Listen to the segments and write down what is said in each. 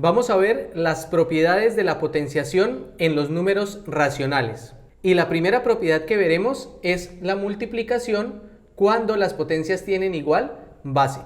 Vamos a ver las propiedades de la potenciación en los números racionales. Y la primera propiedad que veremos es la multiplicación cuando las potencias tienen igual base.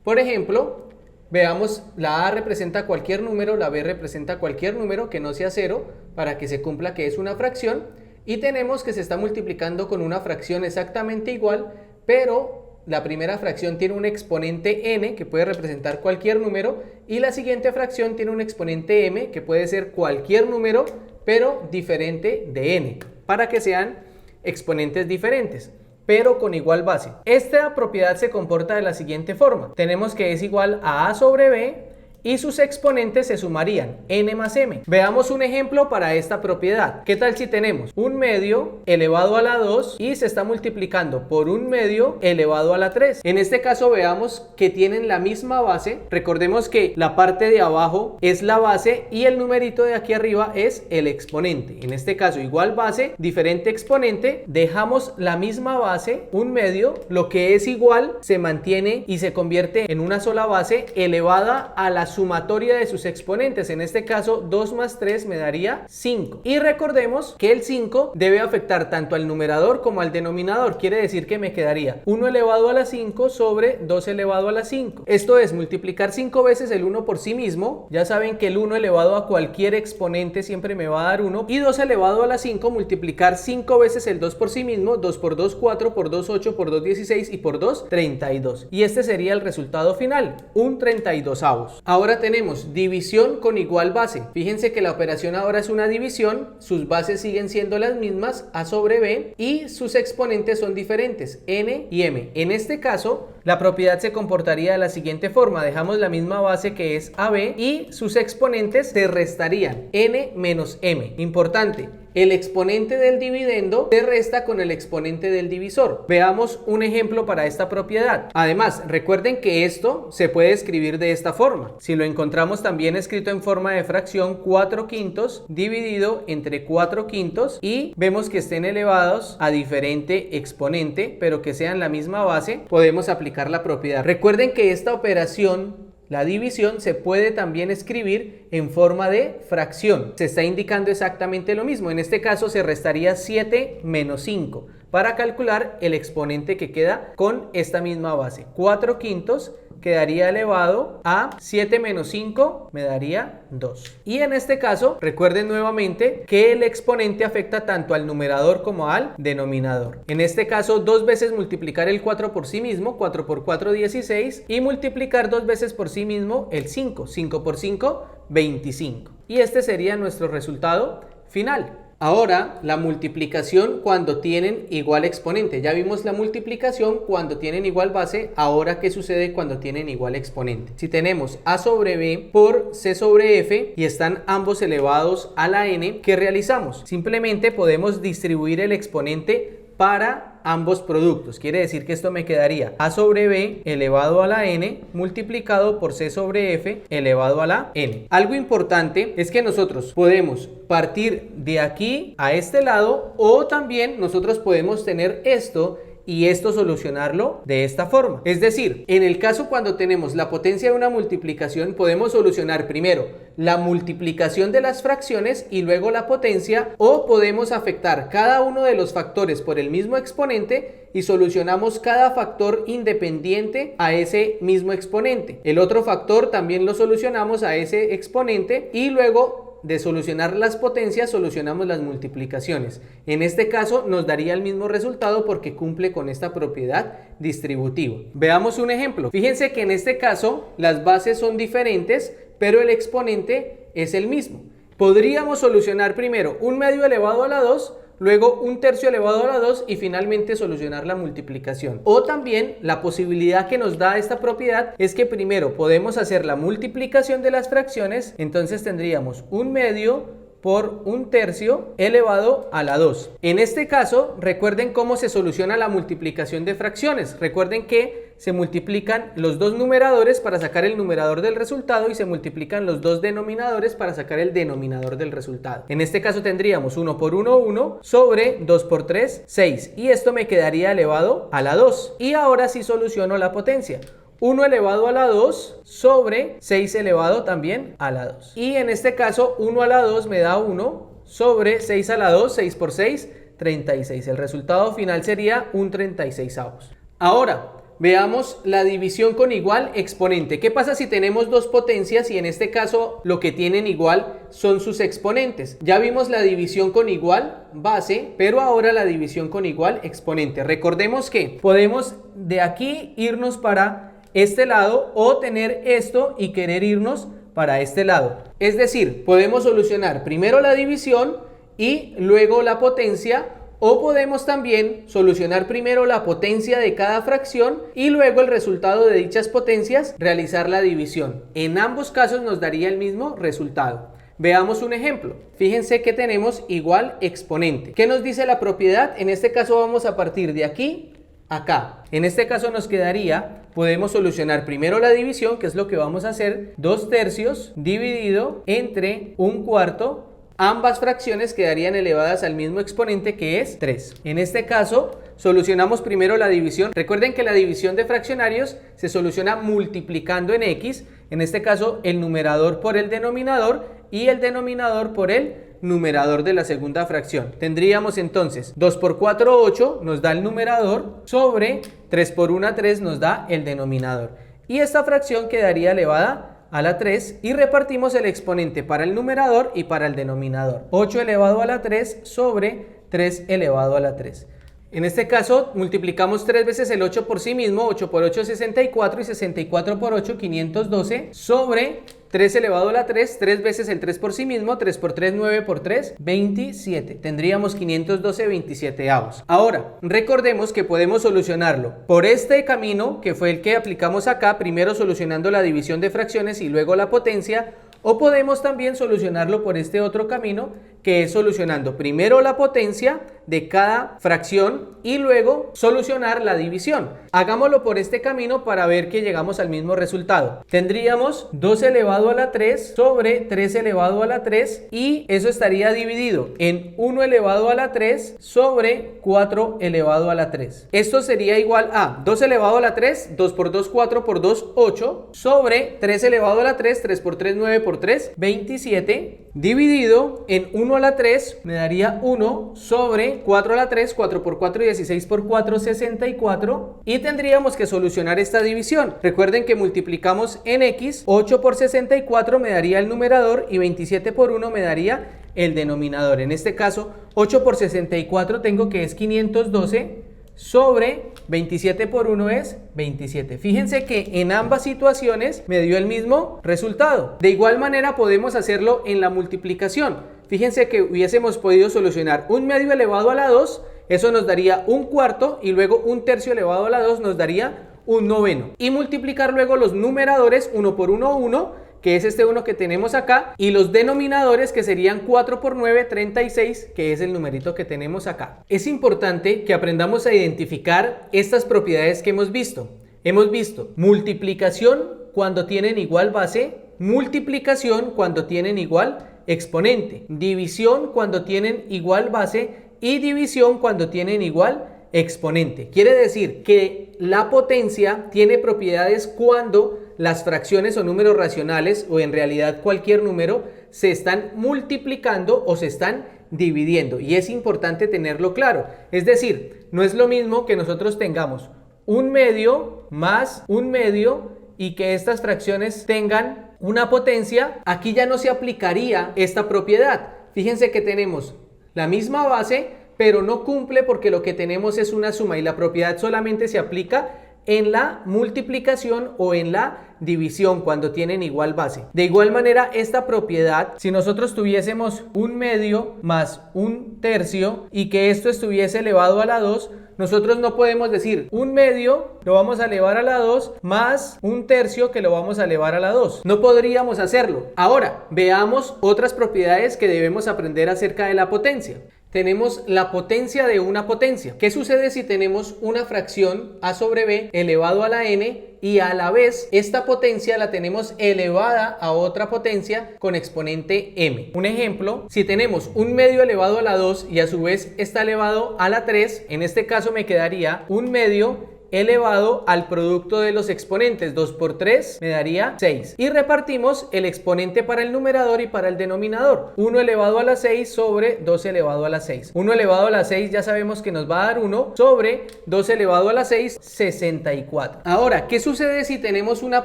Por ejemplo, veamos, la A representa cualquier número, la B representa cualquier número que no sea 0 para que se cumpla que es una fracción, y tenemos que se está multiplicando con una fracción exactamente igual, pero la primera fracción tiene un exponente n que puede representar cualquier número y la siguiente fracción tiene un exponente m que puede ser cualquier número pero diferente de n, para que sean exponentes diferentes pero con igual base. Esta propiedad se comporta de la siguiente forma. Tenemos que es igual a sobre b y sus exponentes se sumarían, n más m. Veamos un ejemplo para esta propiedad. ¿Qué tal si tenemos un medio elevado a la 2 y se está multiplicando por un medio elevado a la 3? En este caso veamos que tienen la misma base. Recordemos que la parte de abajo es la base y el numerito de aquí arriba es el exponente. En este caso igual base, diferente exponente. Dejamos la misma base, un medio, lo que es igual se mantiene y se convierte en una sola base elevada a la sumatoria de sus exponentes. En este caso 2 más 3 me daría 5. Y recordemos que el 5 debe afectar tanto al numerador como al denominador. Quiere decir que me quedaría 1 elevado a la 5 sobre 2 elevado a la 5. Esto es multiplicar 5 veces el 1 por sí mismo. Ya saben que el 1 elevado a cualquier exponente siempre me va a dar 1. Y 2 elevado a la 5, multiplicar 5 veces el 2 por sí mismo. 2 por 2, 4, por 2, 8, por 2, 16 y por 2, 32. Y este sería el resultado final, un 32avos. Ahora tenemos división con igual base. Fíjense que la operación ahora es una división, sus bases siguen siendo las mismas, a sobre b, y sus exponentes son diferentes, n y m. En este caso, la propiedad se comportaría de la siguiente forma. Dejamos la misma base que es ab y sus exponentes se restarían, n menos m. Importante, el exponente del dividendo se resta con el exponente del divisor. Veamos un ejemplo para esta propiedad. Además, recuerden que esto se puede escribir de esta forma. Si lo encontramos también escrito en forma de fracción, 4/5 dividido entre 4/5 y vemos que estén elevados a diferente exponente, pero que sean la misma base, podemos aplicar la propiedad. Recuerden que esta operación, la división, se puede también escribir en forma de fracción. Se está indicando exactamente lo mismo. En este caso se restaría 7 menos 5 para calcular el exponente que queda con esta misma base. 4/5 quedaría elevado a 7 menos 5 me daría 2. Y en este caso, recuerden nuevamente que el exponente afecta tanto al numerador como al denominador. En este caso, 2 veces multiplicar el 4 por sí mismo, 4 por 4, 16, y multiplicar 2 veces por sí mismo el 5, 5 por 5, 25. Y este sería nuestro resultado final. Ahora, la multiplicación cuando tienen igual exponente. Ya vimos la multiplicación cuando tienen igual base. Ahora, ¿qué sucede cuando tienen igual exponente? Si tenemos a sobre b por c sobre f y están ambos elevados a la n, ¿qué realizamos? Simplemente podemos distribuir el exponente para ambos productos. Quiere decir que esto me quedaría a sobre b elevado a la n multiplicado por c sobre f elevado a la n. Algo importante es que nosotros podemos partir de aquí a este lado, o también nosotros podemos tener esto y esto solucionarlo de esta forma. Es decir, en el caso cuando tenemos la potencia de una multiplicación, podemos solucionar primero la multiplicación de las fracciones y luego la potencia, o podemos afectar cada uno de los factores por el mismo exponente y solucionamos cada factor independiente a ese mismo exponente. El otro factor también lo solucionamos a ese exponente y luego de solucionar las potencias solucionamos las multiplicaciones. En este caso nos daría el mismo resultado porque cumple con esta propiedad distributiva. Veamos un ejemplo. Fíjense que en este caso las bases son diferentes, pero el exponente es el mismo. Podríamos solucionar primero un medio elevado a la 2, luego un tercio elevado a la 2 y finalmente solucionar la multiplicación. O también la posibilidad que nos da esta propiedad es que primero podemos hacer la multiplicación de las fracciones, entonces tendríamos un medio por un tercio elevado a la 2. En este caso, recuerden cómo se soluciona la multiplicación de fracciones. Recuerden que se multiplican los dos numeradores para sacar el numerador del resultado y se multiplican los dos denominadores para sacar el denominador del resultado. En este caso tendríamos 1 por 1, 1 sobre 2 por 3, 6. Y esto me quedaría elevado a la 2. Y ahora sí soluciono la potencia. 1 elevado a la 2 sobre 6 elevado también a la 2. Y en este caso 1 a la 2 me da 1 sobre 6 a la 2, 6 por 6, 36. El resultado final sería un 36avos. Ahora, veamos la división con igual exponente. ¿Qué pasa si tenemos dos potencias y en este caso lo que tienen igual son sus exponentes? Ya vimos la división con igual base, pero ahora la división con igual exponente. Recordemos que podemos de aquí irnos para este lado o tener esto y querer irnos para este lado. Es decir, podemos solucionar primero la división y luego la potencia, o podemos también solucionar primero la potencia de cada fracción y luego el resultado de dichas potencias realizar la división. En ambos casos nos daría el mismo resultado. Veamos un ejemplo. Fíjense que tenemos igual exponente. ¿Qué nos dice la propiedad? En este caso vamos a partir de aquí a acá. En este caso nos quedaría, podemos solucionar primero la división, que es lo que vamos a hacer, 2/3 dividido entre 1/4. Ambas fracciones quedarían elevadas al mismo exponente, que es 3. En este caso, solucionamos primero la división. Recuerden que la división de fraccionarios se soluciona multiplicando en x. En este caso, el numerador por el denominador y el denominador por el numerador de la segunda fracción. Tendríamos entonces 2 por 4, 8 nos da el numerador sobre 3 por 1, 3 nos da el denominador. Y esta fracción quedaría elevada a la 3 y repartimos el exponente para el numerador y para el denominador. 8 elevado a la 3 sobre 3 elevado a la 3. En este caso multiplicamos 3 veces el 8 por sí mismo, 8 por 8 64 y 64 por 8 512 sobre 3 elevado a la 3, 3 veces el 3 por sí mismo, 3 por 3, 9 por 3, 27. Tendríamos 512 27avos. Ahora, recordemos que podemos solucionarlo por este camino, que fue el que aplicamos acá, primero solucionando la división de fracciones y luego la potencia, o podemos también solucionarlo por este otro camino, que es solucionando primero la potencia de cada fracción y luego solucionar la división. Hagámoslo por este camino para ver que llegamos al mismo resultado. Tendríamos 2 elevado a la 3 sobre 3 elevado a la 3 y eso estaría dividido en 1 elevado a la 3 sobre 4 elevado a la 3. Esto sería igual a 2 elevado a la 3, 2 por 2, 4 por 2, 8 sobre 3 elevado a la 3, 3 por 3, 9 por 3, 27 dividido en 1 a la 3 me daría 1 sobre 4 a la 3, 4 por 4, 16 por 4, 64 y tendríamos que solucionar esta división. Recuerden que multiplicamos en x, 8 por 64 me daría el numerador y 27 por 1 me daría el denominador. En este caso 8 por 64 tengo que es 512 sobre 27 por 1 es 27. Fíjense que en ambas situaciones me dio el mismo resultado. De igual manera podemos hacerlo en la multiplicación. Fíjense que hubiésemos podido solucionar 1/2 elevado a la 2, eso nos daría 1/4 y luego 1/3 elevado a la 2 nos daría 1/9. Y multiplicar luego los numeradores 1 por 1, 1, que es este 1 que tenemos acá, y los denominadores que serían 4 por 9, 36, que es el numerito que tenemos acá. Es importante que aprendamos a identificar estas propiedades que hemos visto. Hemos visto multiplicación cuando tienen igual base, multiplicación cuando tienen igual exponente, división cuando tienen igual base y división cuando tienen igual exponente. Quiere decir que la potencia tiene propiedades cuando las fracciones o números racionales, o en realidad cualquier número, se están multiplicando o se están dividiendo, y es importante tenerlo claro. Es decir, no es lo mismo que nosotros tengamos 1/2 más 1/2 y que estas fracciones tengan una potencia. Aquí ya no se aplicaría esta propiedad. Fíjense que tenemos la misma base, pero no cumple porque lo que tenemos es una suma y la propiedad solamente se aplica en la multiplicación o en la división cuando tienen igual base. De igual manera, esta propiedad, si nosotros tuviésemos 1/2 más 1/3 y que esto estuviese elevado a la 2, nosotros no podemos decir 1/2 lo vamos a elevar a la 2 más 1/3 que lo vamos a elevar a la 2. No podríamos hacerlo. Ahora, veamos otras propiedades que debemos aprender acerca de la potencia. Tenemos la potencia de una potencia. ¿Qué sucede si tenemos una fracción a sobre b elevado a la n y a la vez esta potencia la tenemos elevada a otra potencia con exponente m? Un ejemplo, si tenemos 1/2 elevado a la 2 y a su vez está elevado a la 3, en este caso me quedaría 1/2 elevado al producto de los exponentes. 2 por 3 me daría 6. Y repartimos el exponente para el numerador y para el denominador. 1 elevado a la 6 sobre 2 elevado a la 6. 1 elevado a la 6 ya sabemos que nos va a dar 1 sobre 2 elevado a la 6, 64. Ahora, ¿qué sucede si tenemos una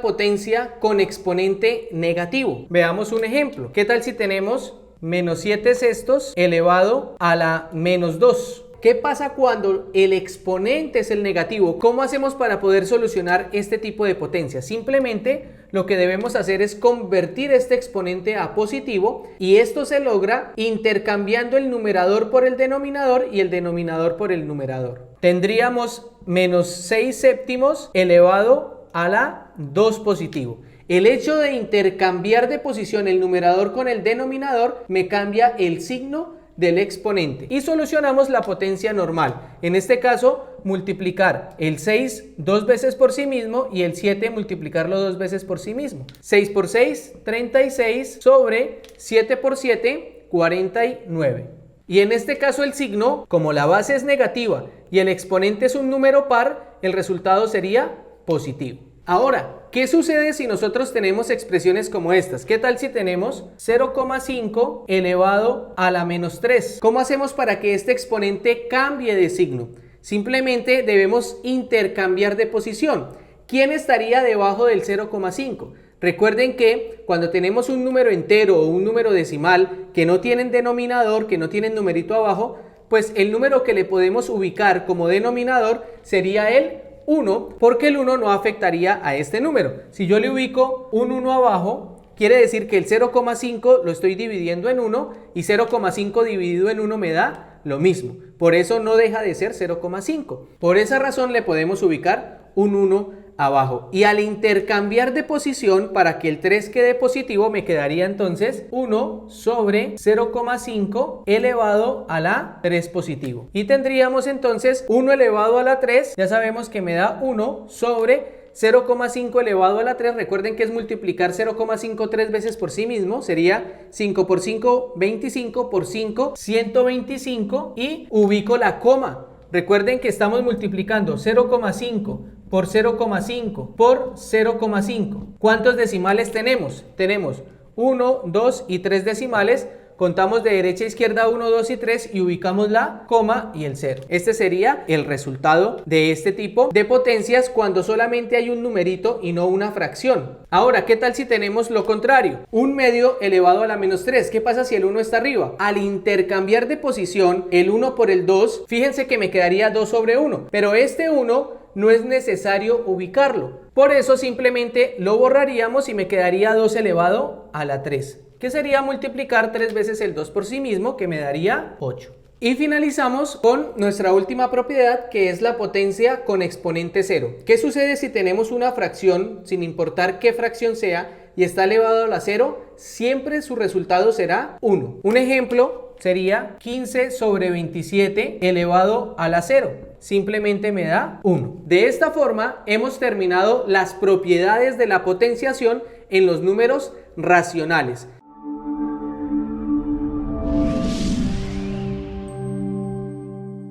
potencia con exponente negativo? Veamos un ejemplo. ¿Qué tal si tenemos menos 7 sextos elevado a la menos 2? ¿Qué pasa cuando el exponente es el negativo? ¿Cómo hacemos para poder solucionar este tipo de potencia? Simplemente lo que debemos hacer es convertir este exponente a positivo, y esto se logra intercambiando el numerador por el denominador y el denominador por el numerador. Tendríamos menos 6 séptimos elevado a la 2 positivo. El hecho de intercambiar de posición el numerador con el denominador me cambia el signo del exponente y solucionamos la potencia normal. En este caso, multiplicar el 6 dos veces por sí mismo y el 7 multiplicarlo dos veces por sí mismo. 6 por 6, 36 sobre 7 por 7, 49. Y en este caso el signo, como la base es negativa y el exponente es un número par, el resultado sería positivo. Ahora, ¿qué sucede si nosotros tenemos expresiones como estas? ¿Qué tal si tenemos 0,5 elevado a la menos 3? ¿Cómo hacemos para que este exponente cambie de signo? Simplemente debemos intercambiar de posición. ¿Quién estaría debajo del 0,5? Recuerden que cuando tenemos un número entero o un número decimal que no tienen denominador, que no tienen numerito abajo, pues el número que le podemos ubicar como denominador sería el 1, porque el 1 no afectaría a este número. Si yo le ubico un 1 abajo, quiere decir que el 0,5 lo estoy dividiendo en 1 y 0,5 dividido en 1 me da lo mismo. Por eso no deja de ser 0,5. Por esa razón le podemos ubicar un 1 abajo. Y al intercambiar de posición, para que el 3 quede positivo, me quedaría entonces 1 sobre 0,5 elevado a la 3 positivo. Y tendríamos entonces 1 elevado a la 3, ya sabemos que me da 1 sobre 0,5 elevado a la 3, recuerden que es multiplicar 0,5 3 veces por sí mismo, sería 5 por 5, 25 por 5, 125 y ubico la coma. Recuerden que estamos multiplicando 0,5 por 0,5 por 0,5. ¿Cuántos decimales tenemos? Tenemos 1, 2 y 3 decimales. Contamos de derecha a izquierda 1, 2 y 3 y ubicamos la coma y el 0. Este sería el resultado de este tipo de potencias cuando solamente hay un numerito y no una fracción. Ahora, ¿qué tal si tenemos lo contrario? Un medio elevado a la menos 3. ¿Qué pasa si el 1 está arriba? Al intercambiar de posición el 1 por el 2, fíjense que me quedaría 2 sobre 1. Pero este 1 no es necesario ubicarlo. Por eso simplemente lo borraríamos y me quedaría 2 elevado a la 3. Que sería multiplicar 3 veces el 2 por sí mismo, que me daría 8. Y finalizamos con nuestra última propiedad, que es la potencia con exponente 0. ¿Qué sucede si tenemos una fracción, sin importar qué fracción sea, y está elevado a la 0? Siempre su resultado será 1. Un ejemplo sería 15 sobre 27 elevado a la 0. Simplemente me da 1. De esta forma hemos terminado las propiedades de la potenciación en los números racionales.